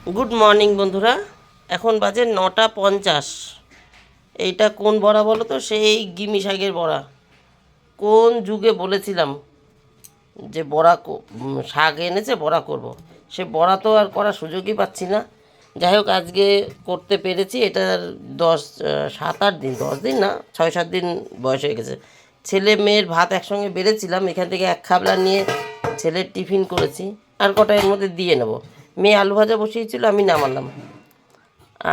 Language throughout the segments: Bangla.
গুড মর্নিং বন্ধুরা। এখন বাজে 9টা 50। এইটা কোন বড়া বলো তো? সেই গিমি শাকের বড়া। কোন যুগে বলেছিলাম যে শাক এনেছে বড়া করব। সে বড়া তো আর করার সুযোগই পাচ্ছি না। যাই হোক, আজকে করতে পেরেছি। এটার 7-8 দিন, 10 দিন না, 6-7 দিন বয়স হয়ে গেছে। ছেলে মেয়ের ভাত একসঙ্গে বেড়েছিলাম, এখান থেকে এক খাবলা নিয়ে ছেলের টিফিন করেছি। আর কটা এর মধ্যে দিয়ে নেব। মেয়ে আলু ভাজা বসিয়েছিল, আমি নামালাম।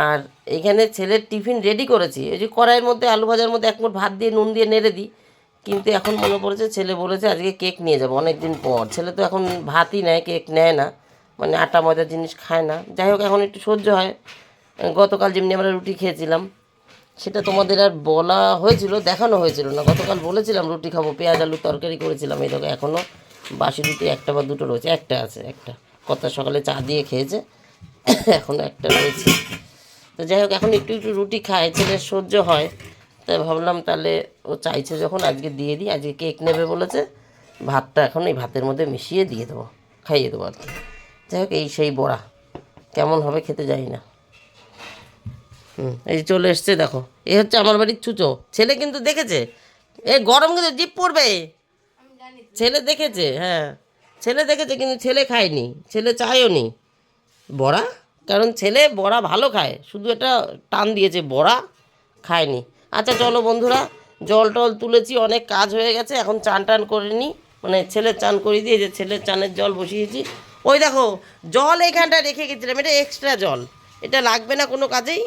আর এখানে ছেলের টিফিন রেডি করেছি। এই যে কড়াইয়ের মধ্যে আলু ভাজার মধ্যে এক মুঠ ভাত দিয়ে নুন দিয়ে নেড়ে দিই। কিন্তু এখন মনে পড়েছে, ছেলে বলেছে আজকে কেক নিয়ে যাবো অনেক দিন পর। ছেলে তো এখন ভাতই নেয়, কেক নেয় না, মানে আটা ময়দার জিনিস খায় না। যাই হোক, এখন একটু সহ্য হয়। গতকাল যেমনি আমরা রুটি খেয়েছিলাম, সেটা তোমাদের আর বলা হয়েছিল, দেখানো হয়েছিল না। গতকাল বলেছিলাম রুটি খাবো, পেঁয়াজ আলুর তরকারি করেছিলাম। এই দেখো, এখনও বাসি রুটি একটা বা দুটো রয়েছে। একটা আছে, একটা কথা সকালে চা দিয়ে খেয়েছে, এখনও একটা রয়েছে। তো যাই হোক, এখন একটু একটু রুটি খায়, ছেলের সহ্য হয়। তাই ভাবলাম তাহলে ও চাইছে যখন আজকে দিয়ে দিই। আজকে কেক নেবে বলেছে, ভাতটা এখন এই ভাতের মধ্যে মিশিয়ে দিয়ে দেবো, খাইয়ে দেবো আর কি। যাই হোক, এই সেই বড়া কেমন হবে খেতে জানি না। এই যে চলে এসছে, দেখো, এ হচ্ছে আমার বাড়ির ছুঁচো। ছেলে কিন্তু দেখেছে, এ গরম কিন্তু জিপ পড়বে। ছেলে দেখেছে, হ্যাঁ, ছেলে দেখেছে, কিন্তু ছেলে খায়নি, ছেলে চায়ও নি বড়া। কারণ ছেলে বড়া ভালো খায়, শুধু এটা টান দিয়েছে, বড়া খায়নি। আচ্ছা চলো বন্ধুরা, জল টল তুলেছি, অনেক কাজ হয়ে গেছে। এখন চান টান করে নিই, মানে ছেলের চান করিয়ে দিয়ে, যে ছেলের চানের জল বসিয়েছি। ওই দেখো, জল এখানটা রেখে গেছিলাম, এটা এক্সট্রা জল, এটা লাগবে না কোনো কাজেই।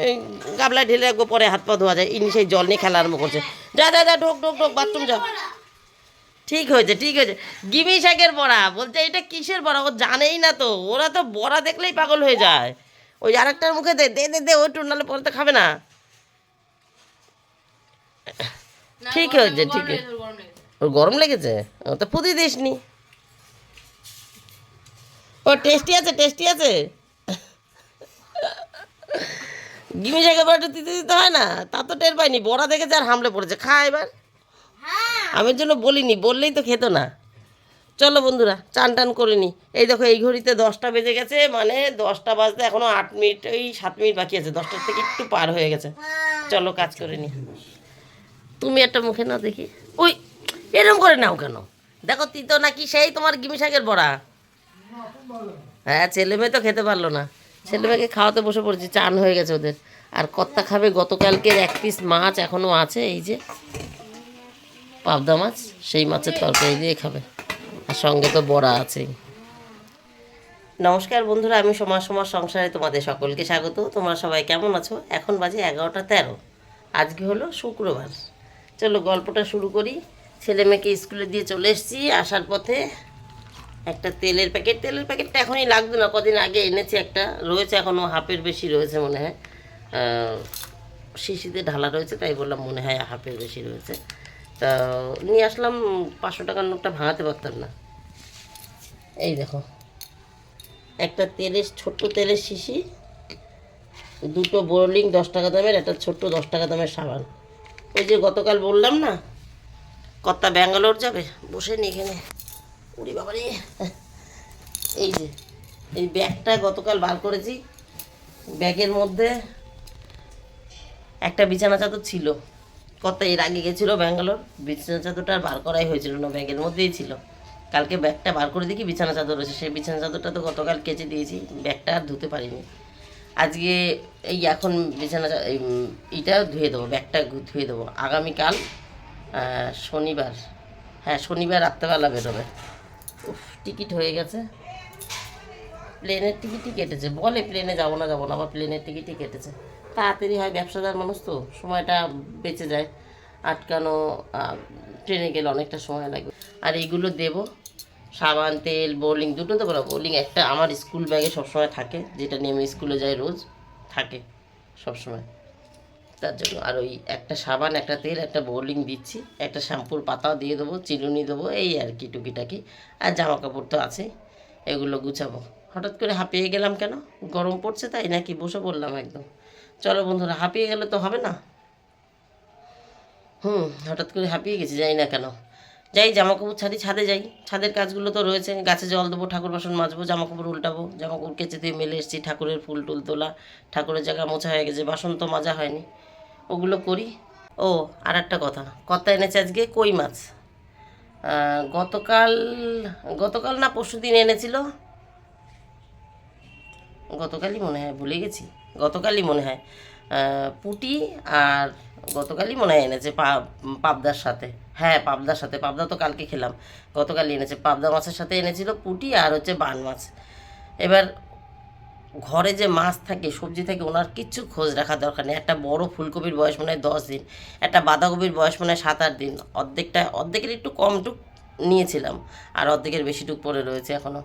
এই গাবলায় ঢেলে রাখবো, পরে হাত পা ধোয়া যায়। ইনি সেই জল নিয়ে খেলা আরম্ভ করছে। যা যা যা, ঢোক ঢোক ঢোক, বাথরুম যা। ঠিক হয়েছে, ঠিক হয়েছে। গিমি শাকের বড়া বলছে, এটা কিসের বড়া? ও জানেই না তো। ওরা তো বড়া দেখলেই পাগল হয়ে যায়। ওই আরেকটার মুখে দে দে দে দে, ওইটু, নাহলে পরে তো খাবে না। ঠিক হয়েছে, ঠিক আছে। ওর গরম লেগেছে, ও তো পুদি দিসনি। ও টেস্টি আছে, টেস্টি আছে। গিমি শাকের বড়াটা দিতে দিতে হয় না, তা তো টের পাইনি। বড়া দেখেছে আর হামলে পড়েছে, খা এবার। আমি ওর জন্য বলিনি, বললেই তো খেতো না। চলো বন্ধুরা, চান টান করে নি। এই দেখো, এই ঘড়িতে 10টা বেজে গেছে, মানে 10টা বাজতে এখনও 8 মিনিট, এই 7 মিনিট বাকি আছে। 10টার থেকে একটু পার হয়ে গেছে। চলো কাজ করে নি। তুমি একটা মুখে নাও দেখি। ওই, এরম করে নাও কেন? দেখো, তিতো নাকি সেই তোমার গিমি শাকের বড়া। হ্যাঁ, ছেলে মেয়ে তো খেতে পারলো না। ছেলে মেয়েকে খাওয়াতে বসে পড়েছি, চান হয়ে গেছে ওদের। আর কর্তা খাবে গতকালকের 1 পিস মাছ এখনও আছে, এই যে পাবদা মাছ, সেই মাছের তরকারি দিয়ে খাবে। আর সঙ্গে তো বড়া আছেই। নমস্কার বন্ধুরা, আমি সমাজ সমাজ সংসারে তোমাদের সকলকে স্বাগত। তোমরা সবাই কেমন আছো? এখন বাজে 11টা 13। আজকে হলো শুক্রবার। চলো গল্পটা শুরু করি। ছেলে মেয়েকে স্কুলে দিয়ে চলে এসেছি। আসার পথে একটা তেলের প্যাকেট, তেলের প্যাকেটটা এখনই লাগতো না, কদিন আগে এনেছি একটা, রয়েছে এখনও, হাফের বেশি রয়েছে মনে হয়। শিশিতে ঢালা রয়েছে, তাই বললাম মনে হয় হাফের বেশি রয়েছে। তা নিয়ে আসলাম। 500 টাকার নোটটা ভাঙাতে পারতাম না। এই দেখো, একটা তেলের, ছোট্ট তেলের শিশি, দুটো বোরলিং 10 টাকা দামের, একটা ছোট্ট 10 টাকা দামের সাবান। ওই যে গতকাল বললাম না, কর্তা ব্যাঙ্গালোর যাবে, বসে নি এখানে। উড়ি বাবারে, এই যে এই ব্যাগটা গতকাল বার করেছি। ব্যাগের মধ্যে একটা বিছানা চাদর ছিল। কর্তা এর আগে গেছিলো ব্যাঙ্গালোর, বিছানা চাদরটা আর বার করাই হয়েছিল না, ব্যাগের মধ্যেই ছিল। কালকে ব্যাগটা বার করে দেখি বিছানা চাদর রয়েছে। সেই বিছানা চাদরটা তো গতকাল কেচে দিয়েছি, ব্যাগটা আর ধুতে পারিনি। আজকে এই এখন এইটা ধুয়ে দেবো, ব্যাগটা ধুয়ে দেবো। আগামীকাল শনিবার, হ্যাঁ শনিবার রাত্রেবেলা বেরোবে। উফ, টিকিট হয়ে গেছে, প্লেনের টিকিটই কেটেছে। বলে প্লেনে যাবো না যাবো না, আবার প্লেনের টিকিটই কেটেছে। তাড়াতাড়ি হয়, ব্যবসাদার মানুষ তো, সময়টা বেঁচে যায়। আটকানো, ট্রেনে গেলে অনেকটা সময় লাগবে। আর এইগুলো দেবো, সাবান, তেল, বোলিং দুটো দেবো না। বোলিং একটা আমার স্কুল ব্যাগে সবসময় থাকে, যেটা নিয়ে আমি স্কুলে যাই রোজ, থাকে সবসময়, তার জন্য। আর ওই একটা সাবান, একটা তেল, একটা বোলিং দিচ্ছি, একটা শ্যাম্পুর পাতাও দিয়ে দেবো, চিরুনি দেবো, এই আর কি টুকিটাকি। আর জামা কাপড় তো আছে, এগুলো গুছাবো। হঠাৎ করে হাঁপিয়ে গেলাম কেন? গরম পড়ছে তাই নাকি? বসে পড়লাম একদম। চলো বন্ধুরা, হাঁপিয়ে গেলে তো হবে না। হঠাৎ করে হাঁপিয়ে গেছি, জানি না কেন। যাই জামাকাপড় ছাড়ি, ছাদে যাই, ছাদের কাজগুলো তো রয়েছে, গাছে জল দেবো, ঠাকুর বাসন মাজবো, জামাকাপড় উল্টাবো, জামাকাপড় কেচে দিয়ে মেলে এসেছি, ঠাকুরের ফুল টুল তোলা, ঠাকুরের জায়গা মোছা হয়ে গেছে, বাসন তো মাজা হয়নি, ওগুলো করি। ও আর একটা কথা, কর্তা এনেছে আজকে কই মাছ। গতকাল গতকাল না পরশু দিন এনেছিল, গতকালই মনে হয়, ভুলে গেছি, গতকালই মনে হয় পুঁটি, আর গতকালই মনে হয় এনেছে পাবদার সাথে, হ্যাঁ পাবদার সাথে, পাবদা তো কালকে খেলাম, গতকালই এনেছে পাবদা মাছের সাথে এনেছিল পুঁটি আর হচ্ছে বান মাছ। এবার ঘরে যে মাছ থাকে সবজি থাকে ওনার কিচ্ছু খোঁজ রাখার দরকার নেই। একটা বড় ফুলকপির বয়স মনে হয় 10 দিন, একটা বাঁধাকপির বয়স মনে হয় 7-8 দিন, অর্ধেকের একটু কম টুক নিয়েছিলাম, আর অর্ধেকের বেশি টুক পরে রয়েছে এখনও।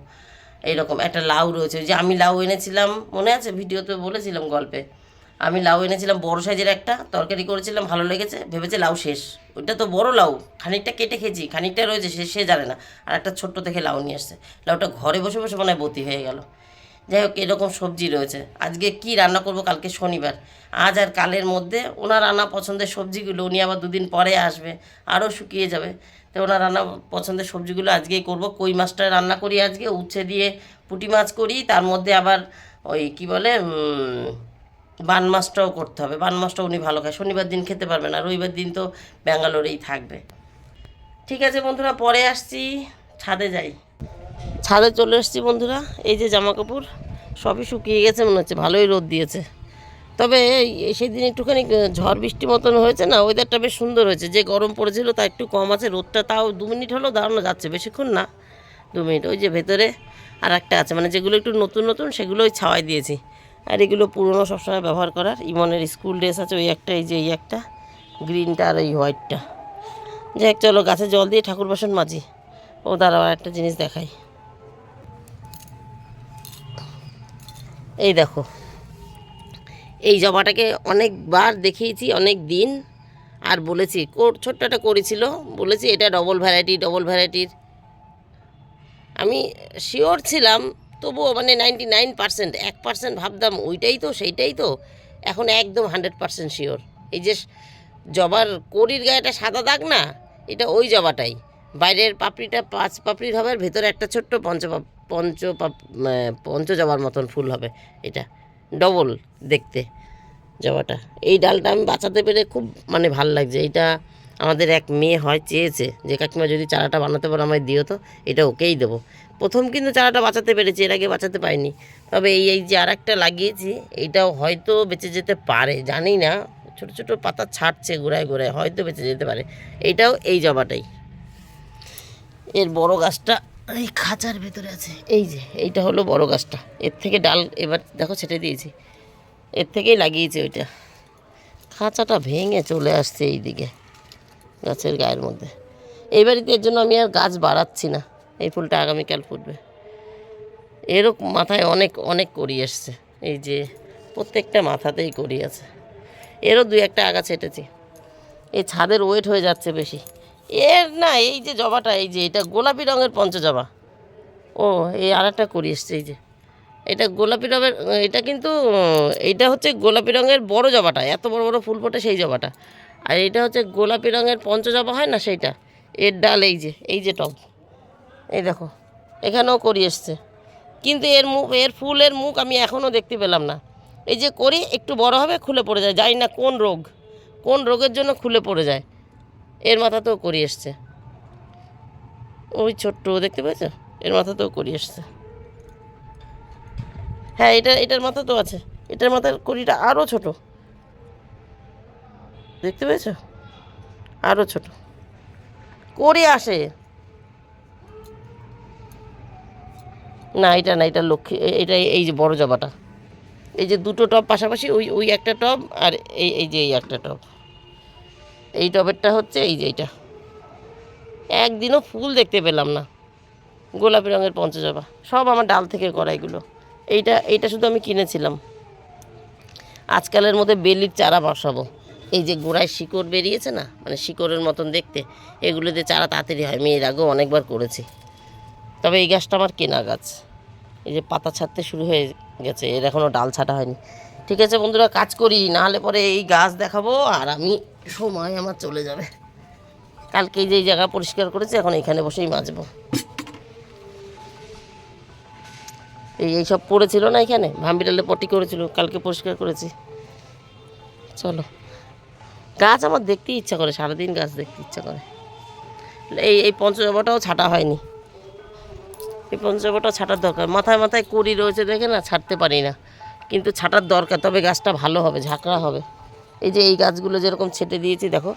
এইরকম একটা লাউ রয়েছে, ওই যে আমি লাউ এনেছিলাম মনে আছে, ভিডিওতে বলেছিলাম গল্পে, আমি লাউ এনেছিলাম বড় সাইজের, একটা তরকারি করেছিলাম, ভালো লেগেছে, ভেবেছে লাউ শেষ, ওইটা তো বড় লাউ, খানিকটা কেটে খেয়েছি, খানিকটা রয়েছে, সে জানে না, আর একটা ছোট্ট থেকে লাউ নিয়ে আসছে, লাউটা ঘরে বসে বসে মনে হয় বতি হয়ে গেল। যাই হোক এরকম সবজি রয়েছে, আজকে কি রান্না করব, কালকে শনিবার, আজ আর কালের মধ্যে ওনার রান্না পছন্দের সবজিগুলো, উনি আবার 2 দিন পরে আসবে, আরও শুকিয়ে যাবে, তো ওনার রান্না পছন্দের সবজিগুলো আজকেই করব। কই মাছটা রান্না করি আজকে, উচ্ছে দিয়ে পুঁটি মাছ করি, তার মধ্যে আবার ওই কি বলে বান মাছটাও করতে হবে, বান মাছটা উনি ভালো খায়, শনিবার দিন খেতে পারবে না, রবিবার দিন তো ব্যাঙ্গালোরেই থাকবে। ঠিক আছে বন্ধুরা, পরে আসছি, ছাদে যাই। ছাদে চলে এসেছি বন্ধুরা, এই যে জামা কাপড় সবই শুকিয়ে গেছে, মনে হচ্ছে ভালোই রোদ দিয়েছে, তবে সেদিন একটুখানি ঝড় বৃষ্টি মতন হয়েছে না, ওয়েদারটা বেশ সুন্দর হয়েছে, যে গরম পড়েছিল তা একটু কম আছে, রোদটা তাও 2 মিনিট হলেও দাঁড়ানো যাচ্ছে, বেশিক্ষণ না, 2 মিনিট। ওই যে ভেতরে আর একটা আছে, মানে যেগুলো একটু নতুন নতুন সেগুলো ওই ছাওয়াই দিয়েছি, আর এগুলো পুরনো সবসময় ব্যবহার করার, ইমনের স্কুল ড্রেস আছে, ওই একটা, এই যে এই একটা গ্রিনটা আর এই হোয়াইটটা। যাই চলো গাছে জল দিয়ে ঠাকুর বাসন মাজি। ও দাঁড়াও একটা জিনিস দেখাই, এই দেখো, এই জবাটাকে অনেকবার দেখিয়েছি, অনেক দিন, আর বলেছি ছোট্ট একটা করেছিল, বলেছি এটা ডবল ভ্যারাইটির, আমি শিওর ছিলাম, তবুও মানে 99%, 1% ভাবতাম ওইটাই তো সেইটাই তো, এখন একদম 100% শিওর। এই যে জবার কড়ির গায়েটা সাদা দাগ না, এটা ওই জবাটাই, বাইরের পাপড়িটা 5 পাপড়ির হবে, আর ভেতরে একটা ছোট্ট পঞ্চ জবার মতন ফুল হবে, এটা ডবল দেখতে জবাটা। এই ডালটা আমি বাঁচাতে পেরে খুব মানে ভাল লাগছে, এইটা আমাদের এক মেয়ে হয় চেয়েছে যে কাকিমা যদি চারাটা বানাতে পারো আমায় দিও, তো এটা ওকেই দেবো। প্রথম কিন্তু চারাটা বাঁচাতে পেরেছি, এর আগে বাঁচাতে পারিনি, তবে এই যে আর একটা লাগিয়েছি, এইটাও হয়তো বেঁচে যেতে পারে, জানি না, ছোটো ছোটো পাতা ছাড়ছে গোড়ায় গোড়ায়, হয়তো বেঁচে যেতে পারে। এইটাও এই জবাটাই, এর বড় গাছটা এই খাঁচার ভেতরে আছে, এই যে এইটা হলো বড় গাছটা, এর থেকে ডাল এবার দেখো ছেটে দিয়েছি, এর থেকেই লাগিয়েছি ওইটা, খাঁচাটা ভেঙে চলে আসছে এইদিকে গাছের গায়ের মধ্যে। এই বাড়িতে এর জন্য আমি আর গাছ বাড়াচ্ছি না, এই ফুলটা আগামীকাল ফুটবে। এরও মাথায় অনেক অনেক করি এসছে, এই যে প্রত্যেকটা মাথাতেই করি আছে, এরও 2-1টা আগা ছেটেছি। এই ছাদের ওয়েট হয়ে যাচ্ছে বেশি এর, না এই যে জবাটা, এই যে এটা গোলাপি রঙের পঞ্চজবা, ও এই আর একটা করি এসছে, এই যে এটা গোলাপি রঙের, এটা কিন্তু এইটা হচ্ছে গোলাপি রঙের বড় জবাটা, এত বড় বড় ফুল ফোটে সেই জবাটা, আর এটা হচ্ছে গোলাপি রঙের পঞ্চজবা হয় না সেইটা, এর ডাল এই যে টব, এই দেখো এখানেও করি এসছে, কিন্তু এর ফুলের মুখ আমি এখনও দেখতে পেলাম না। এই যে করি একটু বড় হবে খুলে পড়ে যায়, জানি না কোন রোগের জন্য খুলে পড়ে যায়, এর মাথাতেও করি এসছে, ওই ছোট্ট দেখতে পেয়েছো, এর মাথাতেও করি এসছে, হ্যাঁ এটার মাথা তো আছে, এটার মাথার কড়িটা আরও ছোট, দেখতে পেয়েছো, আরও ছোট কড়ি আসে, না এটা লক্ষ্মী, এটা এই যে বড় জবাটা, এই যে 2টো টব পাশাপাশি, ওই একটা টব, আর এই একটা টব, এই টবেরটা হচ্ছে এই যে এইটা, একদিনও ফুল দেখতে পেলাম না, গোলাপি রঙের পঞ্চজবা, সব আমার ডাল থেকে করা এগুলো। এইটা শুধু আমি কিনেছিলাম, আজকালের মধ্যে বেলির চারা বসাবো, এই যে গোড়ায় শিকড় বেরিয়েছে না, মানে শিকড়ের মতন দেখতে, এগুলোতে চারা তাড়াতাড়ি হয়, আমি এর আগেও অনেকবার করেছি, তবে এই গাছটা আমার কেনা গাছ, এই যে পাতা ছাড়তে শুরু হয়ে গেছে, এর এখনও ডাল ছাটা হয়নি। ঠিক আছে বন্ধুরা, কাজ করি, নাহলে পরে এই গাছ দেখাবো আর আমি সময় আমার চলে যাবে। কালকে এই যে এই জায়গা পরিষ্কার করেছি, এখন এখানে বসেই মাজবো। এইসব পড়েছিল না এখানে, ভাম্বিরালে পটি করেছিল, কালকে পরিষ্কার করেছি। চলো, গাছ আমার দেখতে ইচ্ছা করে, সারাদিন গাছ দেখতে ইচ্ছা করে। এই পঞ্চজবাটাও ছাটা হয়নি, এই পঞ্চজবাটাও ছাটার দরকার। মাথায় মাথায় কড়ি রয়েছে দেখে না, ছাড়তে পারি না, কিন্তু ছাটার দরকার। তবে গাছটা ভালো হবে, ঝাঁকড়া হবে। এই যে এই গাছগুলো যেরকম ছেটে দিয়েছি দেখো,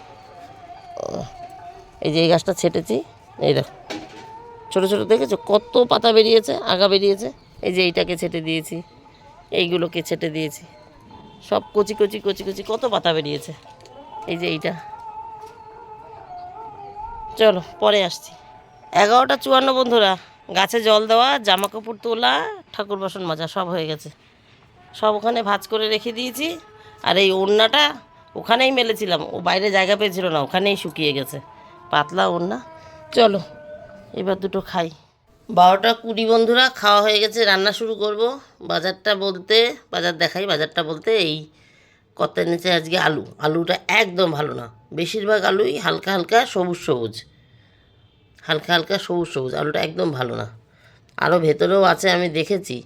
এই যে এই গাছটা ছেটেছি, এই দেখো ছোটো ছোটো দেখেছো কত পাতা বেরিয়েছে, আগা বেরিয়েছে। এই যে এইটাকে ছেটে দিয়েছি, এইগুলোকে ছেটে দিয়েছি, সব কচি কচি কচি কচি কত পাতা বেরিয়েছে। এই যে এইটা, চলো পরে আসছি। 11:54 বন্ধুরা, গাছে জল দেওয়া, জামা কাপড় তোলা, ঠাকুর বাসন মাজা সব হয়ে গেছে। সব ওখানে ভাঁজ করে রেখে দিয়েছি। আর এই ওড়নাটা ওখানেই মেলেছিলাম, ও বাইরে জায়গা পেয়েছিল না, ওখানেই শুকিয়ে গেছে, পাতলা ওড়না। চলো এবার দুটো খাই। 12:20 বন্ধুরা, খাওয়া হয়ে গেছে, রান্না শুরু করব। বাজার দেখাই, বাজারটা বলতে এই কত এনেছে আজকে। আলুটা একদম ভালো না, বেশিরভাগ আলুই হালকা হালকা সবুজ সবুজ, হালকা হালকা সবুজ সবুজ, আলুটা একদম ভালো না। আরও ভেতরেও আছে, আমি দেখেছি।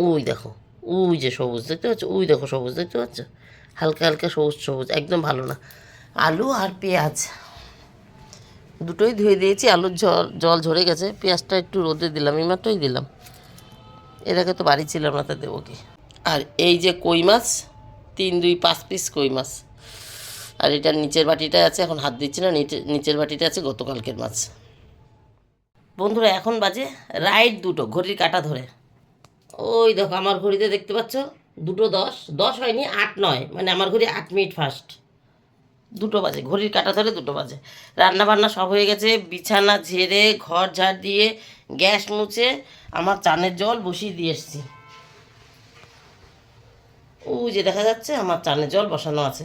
ওই দেখো, ওই যে সবুজ দেখতে পাচ্ছ, ওই দেখো সবুজ দেখতে পাচ্ছ, হালকা হালকা সবুজ সবুজ, একদম ভালো না। আলু আর পেঁয়াজ দুটোই ধুয়ে দিয়েছি, আলুর জল ঝরে গেছে, পেঁয়াজটা একটু রোদে দিলাম, এইমাত্রই দিলাম, এর আগে তো বাড়ি ছিলাম না, তা দেবো কি। আর এই যে কই মাছ, 3, 2, 5 পিস কই মাছ। আর এটার নিচের বাটিটা আছে, এখন হাত দিচ্ছি না, নিচের বাটিটা আছে গতকালকের মাছ। বন্ধুরা এখন বাজে রাইট 2টো, ঘড়ির কাঁটা ধরে। ওই দেখো আমার ঘড়িতে দেখতে পাচ্ছ 2:10, 10 হয়নি, 8-9, মানে আমার ঘড়ি 8 মিনিট ফার্স্ট। 2টো বাজে, ঘড়ির কাঁটা ধরে 2টো বাজে। রান্না বান্না সব হয়ে গেছে, বিছানা ঝেড়ে ঘর ঝাড় দিয়ে গ্যাস মুছে আমার চানের জল বসিয়ে দিয়ে এসেছি। ওই যে দেখা যাচ্ছে আমার চানের জল বসানো আছে।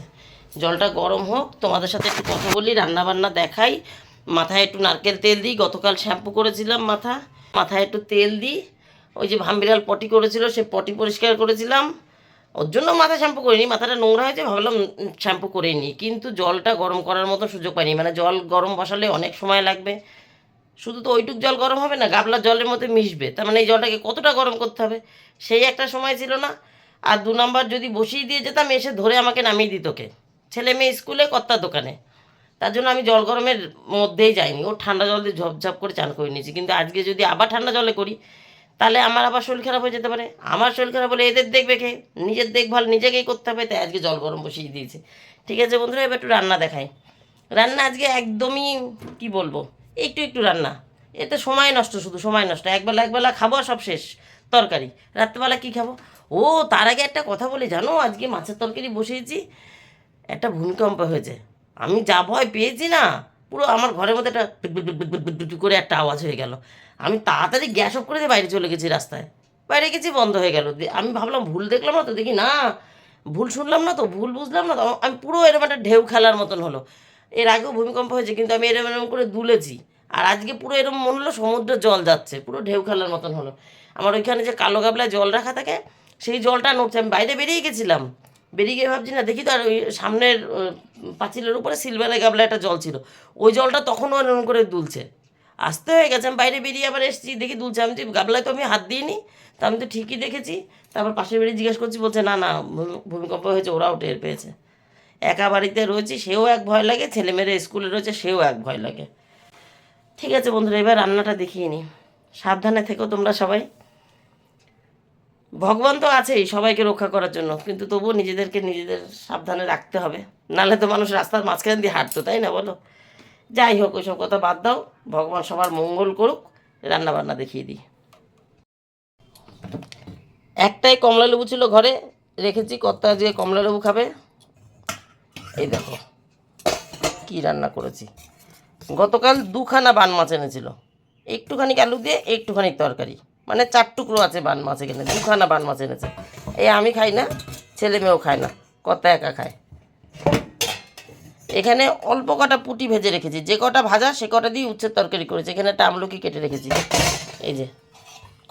জলটা গরম হোক, তোমাদের সাথে একটু কথা বলি, রান্নাবান্না দেখাই। মাথায় একটু নারকেল তেল দিই, গতকাল শ্যাম্পু করেছিলাম মাথায় একটু তেল দিই। ওই যে ভাম্বিরাল পটি করেছিল, সে পটি পরিষ্কার করেছিলাম, ওর জন্য মাথা শ্যাম্পু করিনি, মাথাটা নোংরা হয়েছে, ভাবলাম শ্যাম্পু করে নিই, কিন্তু জলটা গরম করার মতো সুযোগ পাইনি। মানে জল গরম বসালে অনেক সময় লাগবে, শুধু তো ওইটুক জল গরম হবে না, গাবলার জলের মধ্যে মিশবে, তার মানে এই জলটাকে কতটা গরম করতে হবে, সেই একটা সময় ছিল না। আর 2 নাম্বার, যদি বসিয়ে দিয়ে যেতাম, এসে ধরে আমাকে নামিয়ে দিত কে, ছেলে মেয়ে স্কুলে, কর্তার দোকানে। তার জন্য আমি জল গরমের মধ্যেই যাইনি, ও ঠান্ডা জল দিয়ে ঝপঝপ করে চান করে নিয়েছি। কিন্তু আজকে যদি আবার ঠান্ডা জলে করি, তাহলে আমার আবার শরীর খারাপ হয়ে যেতে পারে। আমার শরীর খারাপ হলে এদের দেখবে কে, নিজের দেখভাল নিজেকেই করতে হবে, তাই আজকে জল গরম বসিয়ে দিয়েছে। ঠিক আছে বন্ধুরা, এবার একটু রান্না দেখাই। রান্না আজকে একদমই কি বলবো, একটু একটু রান্না, এতে সময় নষ্ট, শুধু সময় নষ্ট। একবেলা খাবো আর সব শেষ তরকারি, রাত্রেবেলা কী খাবো। ও তার আগে একটা কথা বলি, জানো আজকে মাছের তরকারি বসিয়েছি, একটা ভূমিকম্প হয়েছে, আমি যা ভয় পেয়েছি না, পুরো আমার ঘরের মধ্যে একটা করে একটা আওয়াজ হয়ে গেল। আমি তাড়াতাড়ি গ্যাস অফ করে দিয়ে বাইরে চলে গেছি, রাস্তায় বাইরে গেছি, বন্ধ হয়ে গেল। আমি ভাবলাম ভুল দেখলাম না তো, দেখি না ভুল শুনলাম না তো, ভুল বুঝলাম না তো, আমি পুরো এরকম একটা ঢেউ খেলার মতন হলো। এর আগেও ভূমিকম্প হয়েছে, কিন্তু আমি এরকম এরকম করে দুলেছি, আর আজকে পুরো এরকম মনে হলো সমুদ্রের জল যাচ্ছে, পুরো ঢেউ খেলার মতন হলো। আমার ওইখানে যে কালো গাবলায় জল রাখা থাকে, সেই জলটা নড়ছে। আমি বাইরে বেরিয়ে গেছিলাম, বেরিয়ে গিয়ে ভাবছি না, দেখি তো আর ওই সামনের পাঁচিলের উপরে সিলভারের গাবলা একটা জল ছিল, ওই জলটা তখনও এরকম করে দুলছে। আসতে হয়ে গেছে, আমি বাইরে বেরিয়ে আবার এসেছি, দেখি দুলছে। আমি গাবলায় তো আমি হাত দিইনি, তা আমি তো ঠিকই দেখেছি। তারপর পাশের বাড়ি জিজ্ঞেস করছি, বলছে না না ভূমিকম্প হয়েছে, ওরাও টের পেয়েছে। একা বাড়িতে রয়েছি, সেও এক ভয় লাগে, ছেলেমেয়েরা স্কুলে রয়েছে, সেও এক ভয় লাগে। ঠিক আছে বন্ধুরা, এবার রান্নাটা দেখিয়ে নিই। সাবধানে থেকো তোমরা সবাই, ভগবান তো আছেই সবাইকে রক্ষা করার জন্য, কিন্তু তবুও নিজেদেরকে নিজেদের সাবধানে রাখতে হবে, নাহলে তো মানুষ রাস্তার মাঝখান দিয়ে হাঁটতো, তাই না বলো। যাই হোক, ওইসব কথা বাদ দাও, ভগবান সবার মঙ্গল করুক। রান্না বান্না দেখিয়ে দিই। একটাই কমলা লেবু ছিল ঘরে, রেখেছি, কর্তা যে কমলা লেবু খাবে। এই দেখো কি রান্না করেছি। গতকাল 2খানা বান মাছ এনেছিল, একটুখানি আলু দিয়ে একটুখানি তরকারি, মানে 4 টুকরো আছে বান মাছ এখানে, 2খানা বান মাছ এনেছে। এই আমি খাই না, ছেলে মেয়েও খায় না, কর্তা একা খায়। এখানে অল্প কটা পুঁটি ভেজে রেখেছি, যে কটা ভাজা সে কটা দিয়ে উচ্ছের তরকারি করেছি। এখানে একটা আমলকি কেটে রেখেছি, এই যে।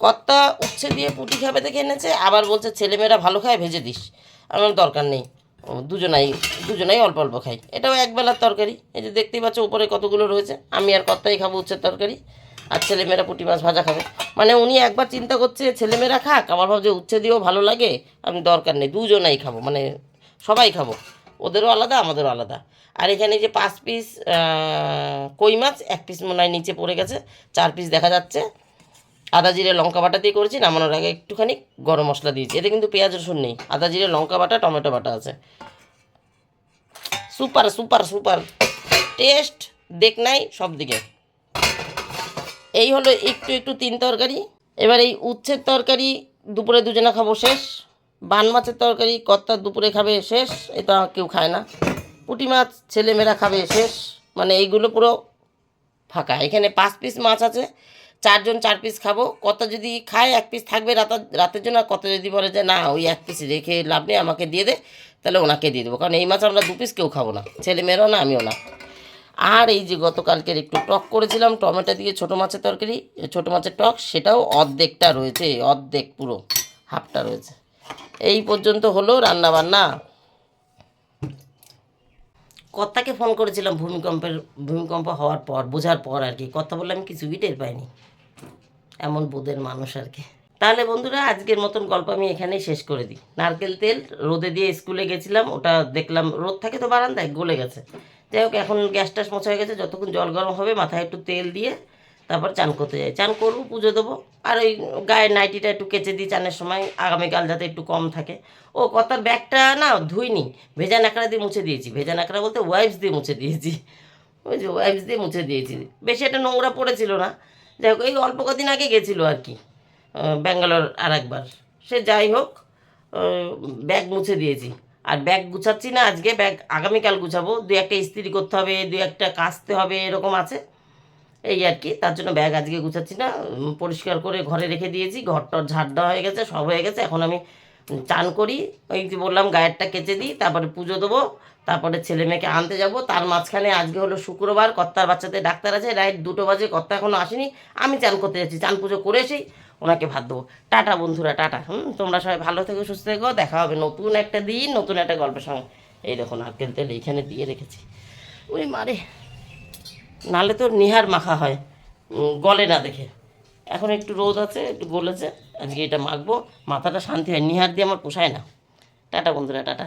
কর্তা উচ্ছে দিয়ে পুঁটি খাবে দেখে এনেছে, আবার বলছে ছেলেমেয়েরা ভালো খায়, ভেজে দিস। আমার দরকার নেই, দুজনাই দুজনাই অল্প অল্প খাই। এটাও একবেলার তরকারি। এই যে দেখতেই পাচ্ছ উপরে কতগুলো রয়েছে। আমি আর কর্তাই খাবো উচ্ছের তরকারি, আর ছেলেমেয়েরা পুঁটি মাছ ভাজা খাবে। মানে উনি একবার চিন্তা করছে ছেলেমেয়েরা খাক, আমার ভাবছে উচ্ছে দিয়েও ভালো লাগে, আমি দরকার নেই, দুজনাই খাবো, মানে সবাই খাবো, ওদেরও আলাদা আমাদেরও আলাদা। আর এখানে যে 5 পিস কই মাছ, 1 পিস মনে হয় নিচে পড়ে গেছে, 4 পিস দেখা যাচ্ছে। আদা জিরে লঙ্কা বাটা দিয়ে করেছি, নামানোর আগে একটুখানি গরম মশলা দিয়েছি। এতে কিন্তু পেঁয়াজ রসুন নেই, আদা জিরে লঙ্কা বাটা টমেটো বাটা আছে। সুপার সুপার সুপার টেস্ট, দেখ নাই সব দিকে। এই হলো একটু একটু 3 তরকারি। এবার এই উচ্ছের তরকারি দুপুরে দুজনে খাবো শেষ। বান মাছের তরকারি কর্তার দুপুরে খাবে শেষ, এটা কেউ খায় না। পুঁটি মাছ ছেলেমেয়েরা খাবে শেষ, মানে এইগুলো পুরো ফাঁকা। এখানে 5 পিস মাছ আছে, 4 জন 4 পিস খাবো। কত যদি খায় 1 পিস থাকবে রাতের জন্য, আর কত যদি বলে যে না ওই 1 পিস রেখে লাভ নেই আমাকে দিয়ে দে, তাহলে ওনাকে দিয়ে দেবো। কারণ এই মাছ আমরা 2 পিস কেউ খাবো না, ছেলেমেয়েরাও না আমিও না। আর এই যে গতকালকের একটু টক করেছিলাম টমেটো দিয়ে, ছোটো মাছের তরকারি, ছোটো মাছের টক, সেটাও অর্ধেকটা রয়েছে, অর্ধেক পুরো হাফটা রয়েছে। এই পর্যন্ত হলো রান্না বান্না। কর্তাকে ফোন করেছিলাম ভূমিকম্প হওয়ার পর, বোঝার পর আর কি। কথা বললে আমি কিছুই টের পাইনি, এমন বোধের মানুষ আর কি। তাহলে বন্ধুরা আজকের মতন গল্প আমি এখানেই শেষ করে দিই। নারকেল তেল রোদে দিয়ে স্কুলে গেছিলাম, ওটা দেখলাম রোদ থাকে তো বারান্দায়, গলে গেছে। যাই হোক এখন গ্যাস ট্যাস মোছা হয়ে গেছে, যতক্ষণ জল গরম হবে মাথায় একটু তেল দিয়ে তারপর চান করতে যাই। চান করবো, পুজো দেবো, আর ওই গায়ের নাইটিটা একটু কেচে দিই চানের সময়, আগামীকাল যাতে একটু কম থাকে। ও কর্তার ব্যাগটা না ধুইনি, ভেজা ন্যাকড়া দিয়ে মুছে দিয়েছি। ভেজা ন্যাকড়া বলতে ওয়াইপস দিয়ে মুছে দিয়েছি, ওই যে ওয়াইপস দিয়ে মুছে দিয়েছি। বেশি একটা নোংরা পড়েছিল না। যাই হোক এই অল্প কদিন আগে গেছিলো আর কি ব্যাঙ্গালোর আর একবার। সে যাই হোক ব্যাগ মুছে দিয়েছি। আর ব্যাগ গুছাচ্ছি না আজকে, ব্যাগ আগামীকাল গুছাবো। 2-1টা ইস্ত্রি করতে হবে, 2-1টা কাচতে হবে, এরকম আছে এই আর কি। তার জন্য ব্যাগ আজকে গুছাচ্ছি না, পরিষ্কার করে ঘরে রেখে দিয়েছি। ঘরটর ঝাড় দেওয়া হয়ে গেছে, সব হয়ে গেছে। এখন আমি চান করি, ওই যে বললাম গায়েরটা কেচে দিই, তারপরে পুজো দেবো, তারপরে ছেলে মেয়েকে আনতে যাব। তার মাঝখানে আজকে হলো শুক্রবার, কর্তার বাচ্চাদের ডাক্তার আছে, রাইট 2টো বাজে, কর্তা এখনও আসেনি। আমি চান করতে যাচ্ছি, চান পুজো করে এসেই ওনাকে ভাত দেবো। টাটা বন্ধুরা, টাটা। তোমরা সবাই ভালো থেকো, সুস্থ থেকো, দেখা হবে নতুন একটা দিন নতুন একটা গল্পের সঙ্গে। এই দেখো নারকেল তেল এইখানে দিয়ে রেখেছি, ওই মারে, নাহলে তো নিহার মাখা হয়, গলে না দেখে। এখন একটু রোদ আছে, একটু গলেছে, আজকে এটা মাখবো, মাথাটা শান্তি হয়। নিহার দিয়ে আমার পোষায় না। টাটা বন্ধুরা, টাটা।